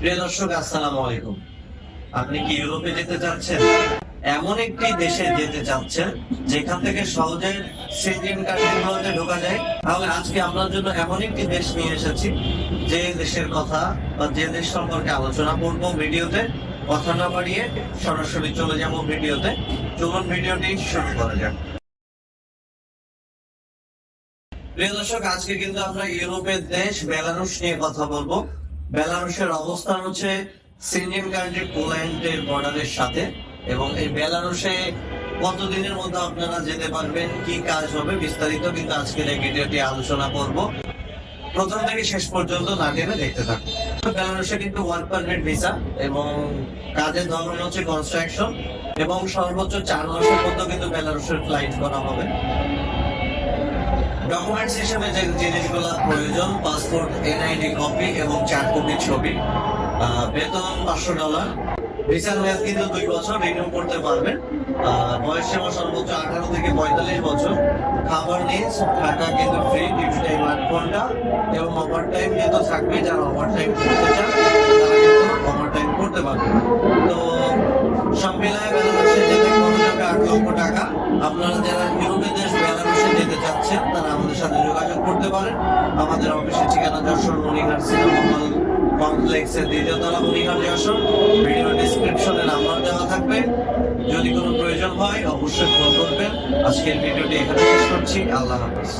প্রিয় দর্শক, আসসালামু আলাইকুম। আপনি কি ইউরোপে যেতে চাচ্ছেন? এমন একটি দেশে যেতে চাচ্ছেন যেখান থেকে সহজে সেনজেন কান্ট্রিগুলোতে ঢোকা যায়? তাহলে আজকে আপনার জন্য এমন একটি দেশ নিয়ে এসেছি, যে দেশের কথা বা যে দেশ সম্পর্কে আলোচনা করব ভিডিওতে। কথা না বাড়িয়ে সরাসরি চলে যাব ভিডিওতে। চলুন ভিডিওটি শুরু করা যাক। প্রিয় দর্শক, আজকে কিন্তু আমরা ইউরোপের দেশ বেলারুশ নিয়ে কথা বলবো। বেলারুশের অবস্থান হচ্ছে সেনজেন কান্ট্রি পোল্যান্ডের বর্ডারের সাথে, এবং এই বেলারুশে কতদিনের মধ্যে আপনারা যেতে পারবেন, কি কাজ হবে, বিস্তারিত কিন্তু আজকের এই ভিডিওটি আলোচনা করব। প্রথম থেকে শেষ পর্যন্ত না টেনে দেখতে থাকুন। বেলারুশে কিন্তু ওয়ার্ক পারমিট ভিসা এবং কাজের ধরন হচ্ছে কনস্ট্রাকশন, এবং সর্বোচ্চ 4 মাসের মধ্যে কিন্তু বেলারুশের ফ্লাইট করা হবে। ডকুমেন্টস হিসেবে যে জিনিসগুলো প্রয়োজন: পাসপোর্ট, এনআইডি কপি এবং 4 কপি ছবি। বেতন $500। ভিসার মেয়াদ কিন্তু 2 বছর, রিনিউ করতে পারবেন। বয়স সীমা সর্বোচ্চ 18 থেকে 45 বছর। খাবার নিজ, থাকা কিন্তু ফ্রি, ডিউটি টাইম 8 ঘন্টা এবং ওভার টাইম যেহেতু থাকবে। যারা ওভার টাইম করতে চান তারা কিন্তু ওভার টাইম করতে পারবেন। তো সব মিলায় বেলারুশে যেতে খরচ হবে $8 লক্ষ। আপনারা যারা ইউরোপের দেশ বেলারুশে যেতে চাচ্ছেন তারা আমাদের সাথে যোগাযোগ করতে পারেন। আমাদের অফিসের ঠিকানা যশোর মনিহার সিনেমা হল কমপ্লেক্সের 2য় তলা, মনিহার যশোর। ভিডিও ডিসক্রিপশনে নাম্বার দেওয়া থাকবে। যদি কোনো প্রয়োজন হয় অবশ্যই ফোন করবেন। আজকের ভিডিওটি এখানে শেষ করছি। আল্লাহ হাফেজ।